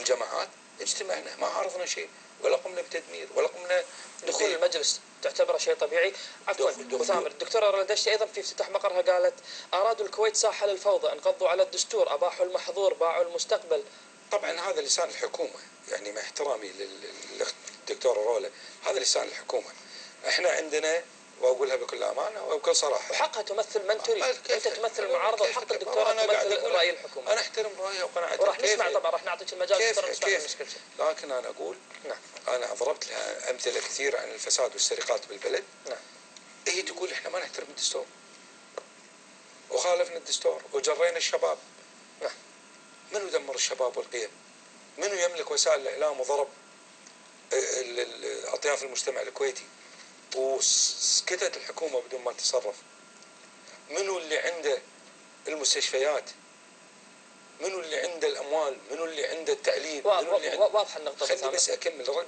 الجماعات اجتمعنا، ما عرضنا شيء ولا قمنا بتدمير ولا قمنا دخول المجلس تعتبره شيء طبيعي. عفوا ابو ثامر، الدكتوره رندشتي ايضا في افتتاح مقرها قالت ارادوا الكويت ساحه للفوضى، انقضوا على الدستور، اباحوا المحظور، باعوا المستقبل. طبعا هذا لسان الحكومه، يعني مع احترامي للدكتوره رولا، هذا لسان الحكومه. احنا عندنا، واقولها بكل امانه وبكل صراحه، وحقها تمثل من تريد. انت تمثل المعارضه وحق الدكتوره تمثل راي الحكومه. انا احترم رايها وقناعتها، وراح نسمع طبعا، راح نعطيك المجال كيف. لكن انا اقول نعم، انا ضربت لها امثله كثيره عن الفساد والسرقات بالبلد. نعم. هي تقول احنا ما نحترم الدستور وخالفنا الدستور وجرينا الشباب. نعم. منو دمر الشباب والقيم؟ منو يملك وسائل الاعلام وضرب اطياف المجتمع الكويتي وسكتت الحكومه بدون ما تتصرف؟ منو اللي عنده المستشفيات؟ منو اللي عنده الاموال؟ منو اللي عنده التعليم؟ منو اللي عنده... واضحه النقطه. خليني بس اكمل.